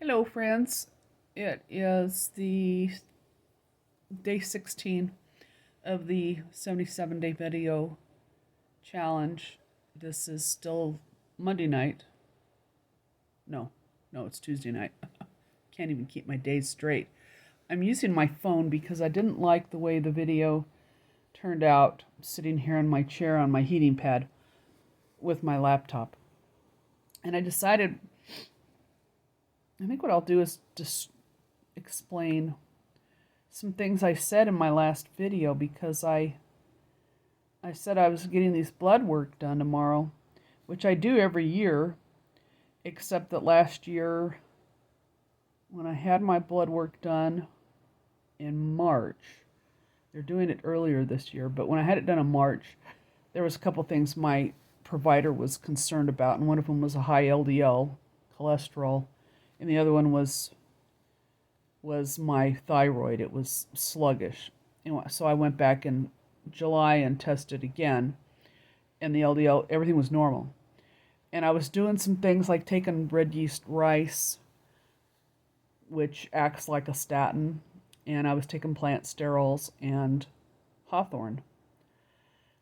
Hello, friends. It is the day 16 of the 77-day video challenge. This is still Monday night. No, it's Tuesday night. Can't even keep my days straight. I'm using my phone because I didn't like the way the video turned out sitting here in my chair on my heating pad with my laptop. And I decided, I think what I'll do is just explain some things I said in my last video because I said I was getting these blood work done tomorrow, which I do every year, except that last year when I had my blood work done in March, they're doing it earlier this year, but when I had it done in March, there was a couple things my provider was concerned about, and one of them was a high LDL cholesterol, and the other one was my thyroid. It was sluggish. So I went back in July and tested again, and the LDL, everything was normal. And I was doing some things like taking red yeast rice, which acts like a statin, and I was taking plant sterols and hawthorn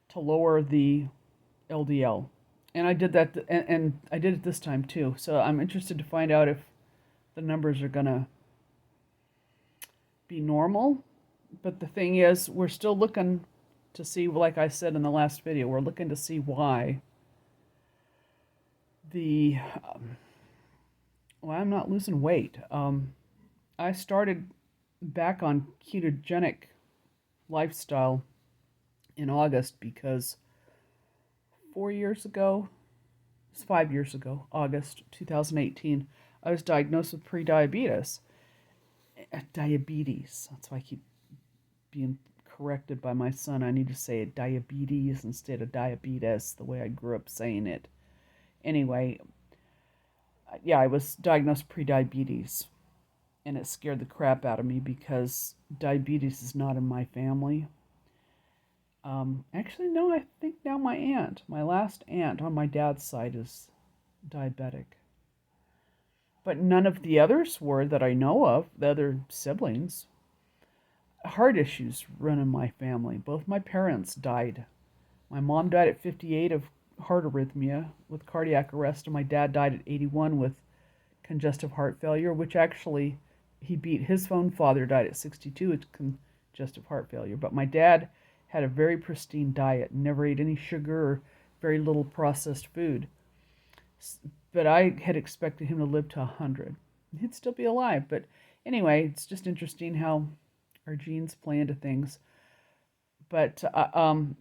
to lower the LDL. And I did that, and I did it this time too. So I'm interested to find out if the numbers are going to be normal. But the thing is, we're still looking to see, like I said in the last video, we're looking to see why I'm not losing weight. I started back on ketogenic lifestyle in August because 5 years ago, August 2018, I was diagnosed with prediabetes. Diabetes. That's why I keep being corrected by my son. I need to say it diabetes instead of diabetes, the way I grew up saying it. Anyway, I was diagnosed prediabetes, and it scared the crap out of me because diabetes is not in my family. Actually, no, I think now my last aunt on my dad's side is diabetic. But none of the others were that I know of, the other siblings. Heart issues run in my family. Both my parents died. My mom died at 58 of heart arrhythmia with cardiac arrest, and my dad died at 81 with congestive heart failure, which actually he beat his own father, died at 62 with congestive heart failure. But my dad had a very pristine diet, never ate any sugar or very little processed food. But I had expected him to live to 100. He'd still be alive. But anyway, it's just interesting how our genes play into things. But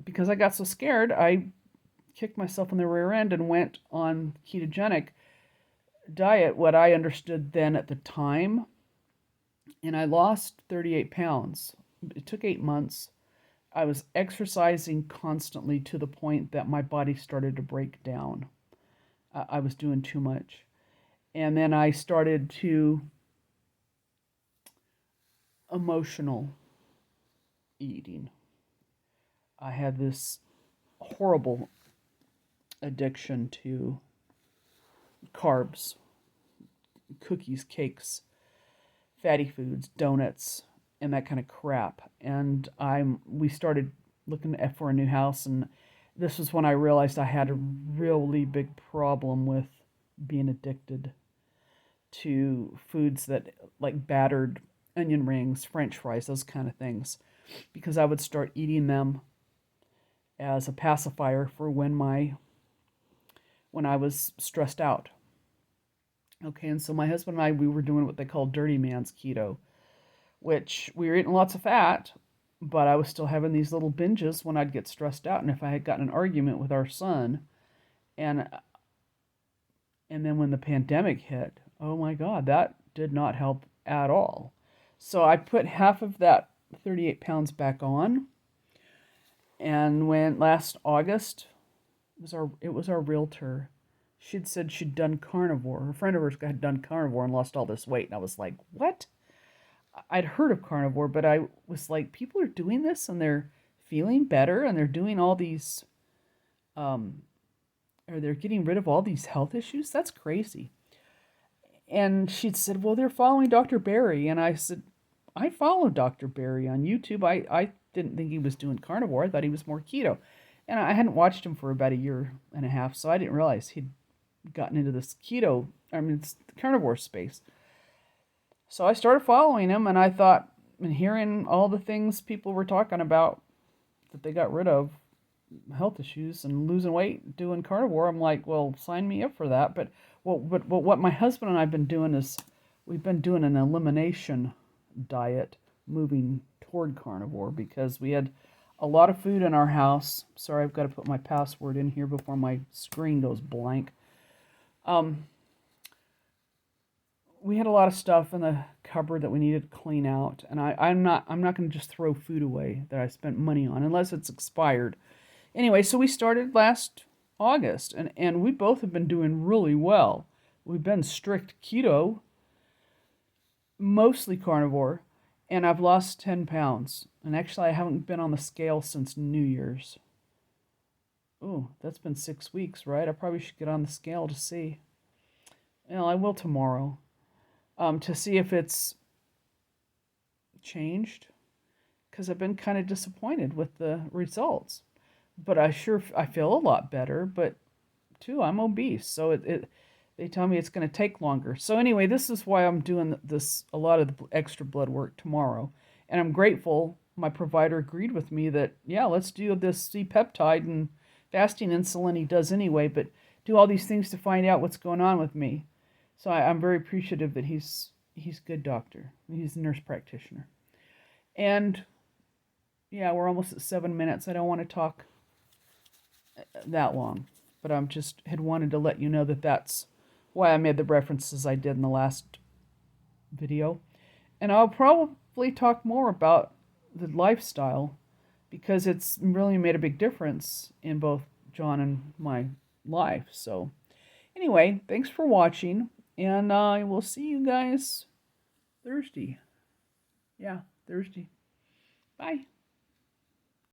because I got so scared, I kicked myself in the rear end and went on ketogenic diet, what I understood then at the time. And I lost 38 pounds. It took 8 months. I was exercising constantly to the point that my body started to break down. I was doing too much. And then I started to emotional eating. I had this horrible addiction to carbs, cookies, cakes, fatty foods, donuts, and that kind of crap. And we started looking for a new house, and this was when I realized I had a really big problem with being addicted to foods that like battered onion rings, French fries, those kind of things, because I would start eating them as a pacifier for when I was stressed out. Okay, and so my husband and I, we were doing what they call dirty man's keto, which we were eating lots of fat, but I was still having these little binges when I'd get stressed out, and if I had gotten an argument with our son, and then when the pandemic hit, oh my God, that did not help at all. So I put half of that 38 pounds back on, and when last August, it was our realtor. She'd said she'd done carnivore. A friend of hers had done carnivore and lost all this weight, and I was like, what? I'd heard of carnivore, but I was like, people are doing this and they're feeling better and they're doing all these, or they're getting rid of all these health issues? That's crazy. And she'd said, well, they're following Dr. Barry. And I said, I follow Dr. Barry on YouTube. I didn't think he was doing carnivore. I thought he was more keto. And I hadn't watched him for about a year and a half, so I didn't realize he'd gotten into this it's the carnivore space. So I started following him, and I thought, and hearing all the things people were talking about that they got rid of, health issues and losing weight doing carnivore, I'm like, well, sign me up for that. But what my husband and I've been doing is we've been doing an elimination diet, moving toward carnivore, because we had a lot of food in our house. Sorry, I've got to put my password in here before my screen goes blank. We had a lot of stuff in the cupboard that we needed to clean out, and I'm not going to just throw food away that I spent money on unless it's expired. Anyway, so we started last August, and we both have been doing really well. We've been strict keto, mostly carnivore, and I've lost 10 pounds. And actually, I haven't been on the scale since New Year's. Ooh, that's been 6 weeks, right? I probably should get on the scale to see. Well, I will tomorrow, to see if it's changed, because I've been kind of disappointed with the results. But I feel a lot better, but too, I'm obese, so they tell me it's going to take longer. So anyway, this is why I'm doing a lot of the extra blood work tomorrow. And I'm grateful my provider agreed with me that, yeah, let's do this C-peptide and fasting insulin he does anyway, but do all these things to find out what's going on with me. So I'm very appreciative that he's a good doctor. He's a nurse practitioner. And yeah, we're almost at 7 minutes. I don't want to talk that long, but I'm just had wanted to let you know that that's why I made the references I did in the last video. And I'll probably talk more about the lifestyle, because it's really made a big difference in both John and my life. So anyway, thanks for watching, and I will see you guys Thursday. Yeah, Thursday. Bye.